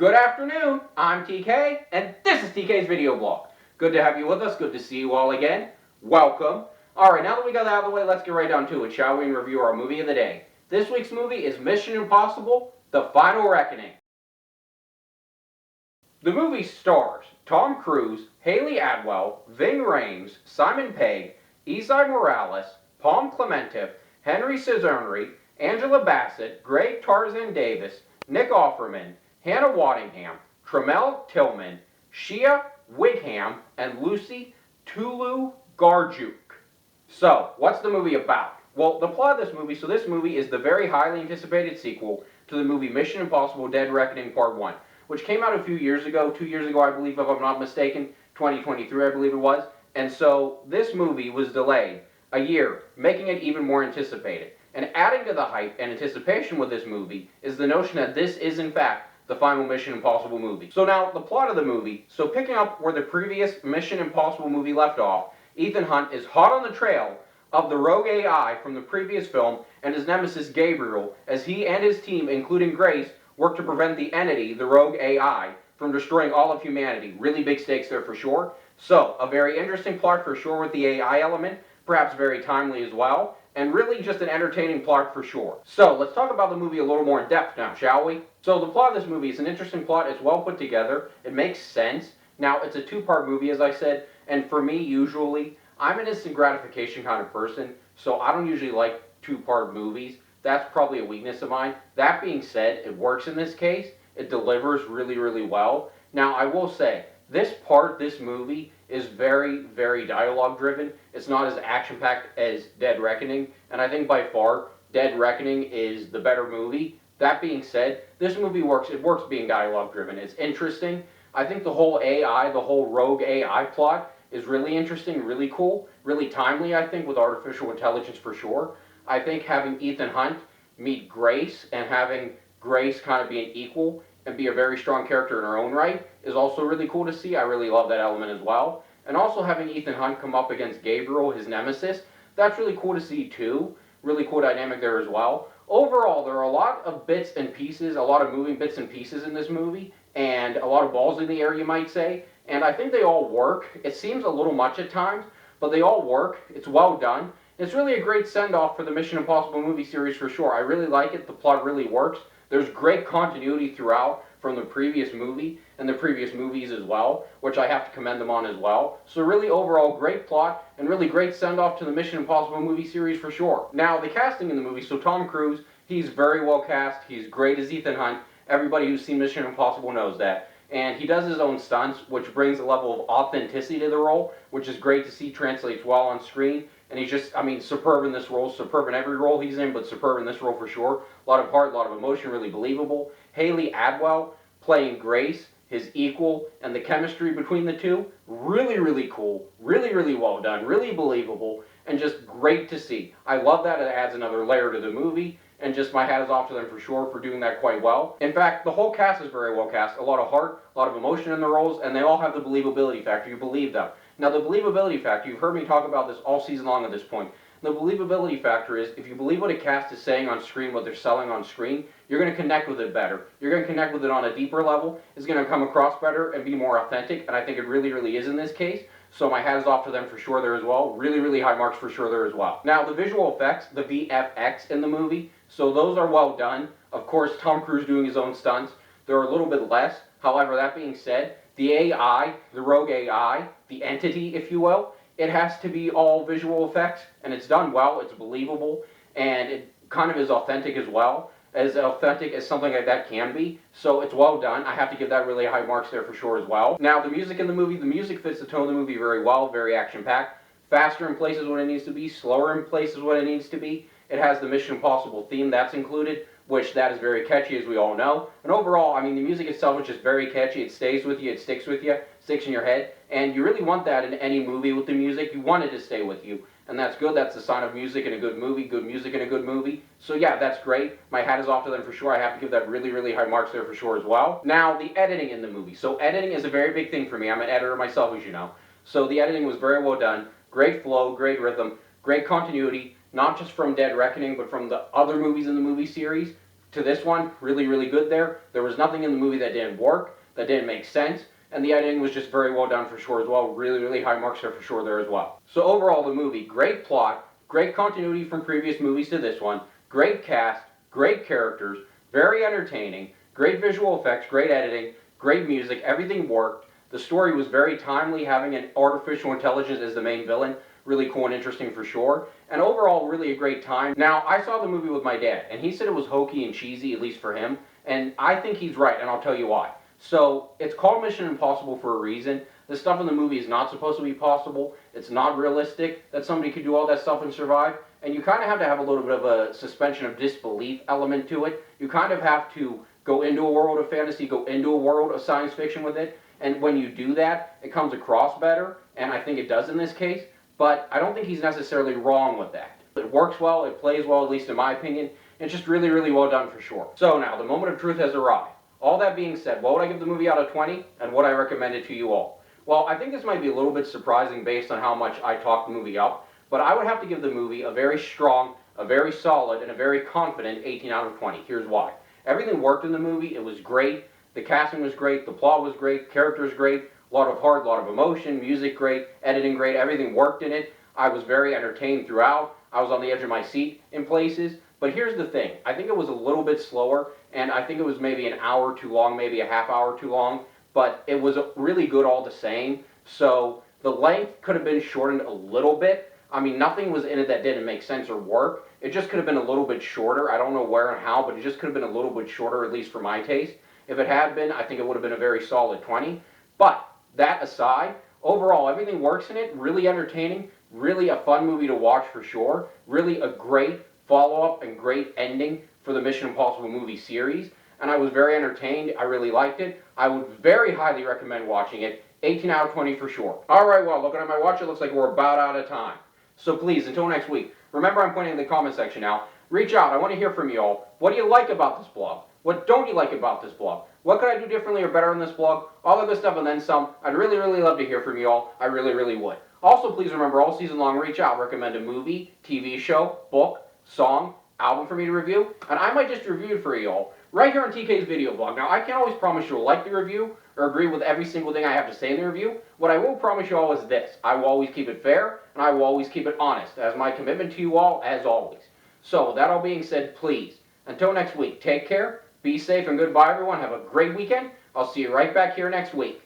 Good afternoon, I'm TK, and this is TK's video blog. Good to have you with us, good to see you all again. Welcome. Alright, now that we got that out of the way, let's get right down to it, shall we, and review our movie of the day. This week's movie is Mission Impossible: The Final Reckoning. The movie stars Tom Cruise, Haley Atwell, Ving Rhames, Simon Pegg, Esai Morales, Palm Clemente, Henry Cizernri, Angela Bassett, Greg Tarzan Davis, Nick Offerman, Hannah Waddingham, Tremel Tillman, Shia Wigham, and Lucy Tulu Garjuk. So, what's the movie about? Well, the plot of this movie is the very highly anticipated sequel to the movie Mission Impossible: Dead Reckoning Part 1, which came out a few years ago, 2 years ago I believe, if I'm not mistaken, 2023 I believe it was, and so this movie was delayed a year, making it even more anticipated. And adding to the hype and anticipation with this movie is the notion that this is in fact the final Mission Impossible movie. So now, the plot of the movie, so picking up where the previous Mission Impossible movie left off, Ethan Hunt is hot on the trail of the rogue AI from the previous film and his nemesis Gabriel, as he and his team, including Grace, work to prevent the entity, the rogue AI, from destroying all of humanity. Really big stakes there for sure. So, a very interesting plot for sure with the AI element, perhaps very timely as well, and really just an entertaining plot for sure. So, let's talk about the movie a little more in depth now, shall we? So, the plot of this movie is an interesting plot. It's well put together. It makes sense. Now, it's a two-part movie, as I said, and for me, usually, I'm an instant gratification kind of person, so I don't usually like two-part movies. That's probably a weakness of mine. That being said, it works in this case. It delivers really, really well. Now, I will say, this movie, is very, very dialogue-driven. It's not as action-packed as Dead Reckoning, and I think by far, Dead Reckoning is the better movie. That being said, this movie works. It works being dialogue-driven. It's interesting. I think the whole AI, the whole rogue AI plot is really interesting, really cool, really timely, I think, with artificial intelligence for sure. I think having Ethan Hunt meet Grace and having Grace kind of be an equal and be a very strong character in her own right is also really cool to see. I really love that element as well. And also having Ethan Hunt come up against Gabriel, his nemesis, that's really cool to see too. Really cool dynamic there as well. Overall, there are a lot of bits and pieces, a lot of moving bits and pieces in this movie, and a lot of balls in the air, you might say. And I think they all work. It seems a little much at times, but they all work. It's well done. It's really a great send-off for the Mission Impossible movie series for sure. I really like it. The plot really works. There's great continuity throughout from the previous movie and the previous movies as well, which I have to commend them on as well. So really overall great plot and really great send-off to the Mission Impossible movie series for sure. Now the casting in the movie, so Tom Cruise, he's very well cast. He's great as Ethan Hunt. Everybody who's seen Mission Impossible knows that. And he does his own stunts, which brings a level of authenticity to the role, which is great to see translates well on screen. And he's just, I mean, superb in this role, superb in every role he's in, but superb in this role for sure. A lot of heart, a lot of emotion, really believable. Haley Atwell playing Grace, his equal, and the chemistry between the two, really, really cool, really, really well done, really believable, and just great to see. I love that. It adds another layer to the movie, and just my hat is off to them for sure for doing that quite well. In fact, the whole cast is very well cast. A lot of heart, a lot of emotion in the roles, and they all have the believability factor. You believe them. Now, the believability factor, you've heard me talk about this all season long at this point. The believability factor is, if you believe what a cast is saying on screen, what they're selling on screen, you're going to connect with it better. You're going to connect with it on a deeper level. It's going to come across better and be more authentic, and I think it really, really is in this case. So my hat is off to them for sure there as well. Really, really high marks for sure there as well. Now, the visual effects, the VFX in the movie, so those are well done. Of course, Tom Cruise doing his own stunts. They're a little bit less. However, that being said, the AI, the rogue AI, the entity, if you will, it has to be all visual effects, and it's done well, it's believable, and it kind of is authentic as well, as authentic as something like that can be, so it's well done. I have to give that really high marks there for sure as well. Now, the music in the movie, the music fits the tone of the movie very well, very action-packed, faster in places when it needs to be, slower in places when it needs to be. It has the Mission Impossible theme that's included, which that is very catchy, as we all know. And overall, I mean, the music itself is just very catchy. It stays with you, it sticks with you, sticks in your head. And you really want that in any movie with the music. You want it to stay with you. And that's good. That's the sign of music in a good movie, good music in a good movie. So yeah, that's great. My hat is off to them for sure. I have to give that really, really high marks there for sure as well. Now, the editing in the movie. So editing is a very big thing for me. I'm an editor myself, as you know. So the editing was very well done. Great flow, great rhythm, great continuity, not just from Dead Reckoning, but from the other movies in the movie series. to this one, really, really good there. There was nothing in the movie that didn't work, that didn't make sense, and the editing was just very well done for sure as well. Really, really high marks there for sure there as well. So overall, the movie, great plot, great continuity from previous movies to this one, great cast, great characters, very entertaining, great visual effects, great editing, great music, everything worked. The story was very timely, having an artificial intelligence as the main villain. Really cool and interesting for sure. And overall, really a great time. Now, I saw the movie with my dad, and he said it was hokey and cheesy, at least for him. And I think he's right, and I'll tell you why. So, it's called Mission Impossible for a reason. The stuff in the movie is not supposed to be possible. It's not realistic that somebody could do all that stuff and survive. And you kind of have to have a little bit of a suspension of disbelief element to it. You kind of have to go into a world of fantasy, go into a world of science fiction with it. And when you do that, it comes across better, and I think it does in this case. But I don't think he's necessarily wrong with that. It works well, it plays well, at least in my opinion. It's just really, really well done for sure. So now, the moment of truth has arrived. All that being said, what would I give the movie out of 20, and would I recommend it to you all? Well, I think this might be a little bit surprising based on how much I talked the movie up, but I would have to give the movie a very strong, a very solid, and a very confident 18 out of 20. Here's why. Everything worked in the movie, it was great, the casting was great, the plot was great, characters great, a lot of heart, a lot of emotion, music great, editing great, everything worked in it. I was very entertained throughout. I was on the edge of my seat in places. But here's the thing. I think it was a little bit slower, and I think it was maybe an hour too long, maybe a half hour too long, but it was really good all the same. So the length could have been shortened a little bit. I mean, nothing was in it that didn't make sense or work. It just could have been a little bit shorter. I don't know where and how, but it just could have been a little bit shorter, at least for my taste. If it had been, I think it would have been a very solid 20. But that aside, overall, everything works in it. Really entertaining. Really a fun movie to watch for sure. Really a great follow-up and great ending for the Mission Impossible movie series. And I was very entertained. I really liked it. I would very highly recommend watching it. 18 out of 20 for sure. Alright, well, looking at my watch, it looks like we're about out of time. So please, until next week, remember I'm pointing in the comment section now. Reach out. I want to hear from you all. What do you like about this blog? What don't you like about this blog? What could I do differently or better on this blog? All the good stuff and then some. I'd really, really love to hear from you all. I really, really would. Also, please remember, all season long, reach out. Recommend a movie, TV show, book, song, album for me to review. And I might just review it for you all right here on TK's video blog. Now, I can't always promise you'll like the review or agree with every single thing I have to say in the review. What I will promise you all is this. I will always keep it fair, and I will always keep it honest, as my commitment to you all, as always. So, with that all being said, please, until next week, take care, be safe, and goodbye, everyone. Have a great weekend. I'll see you right back here next week.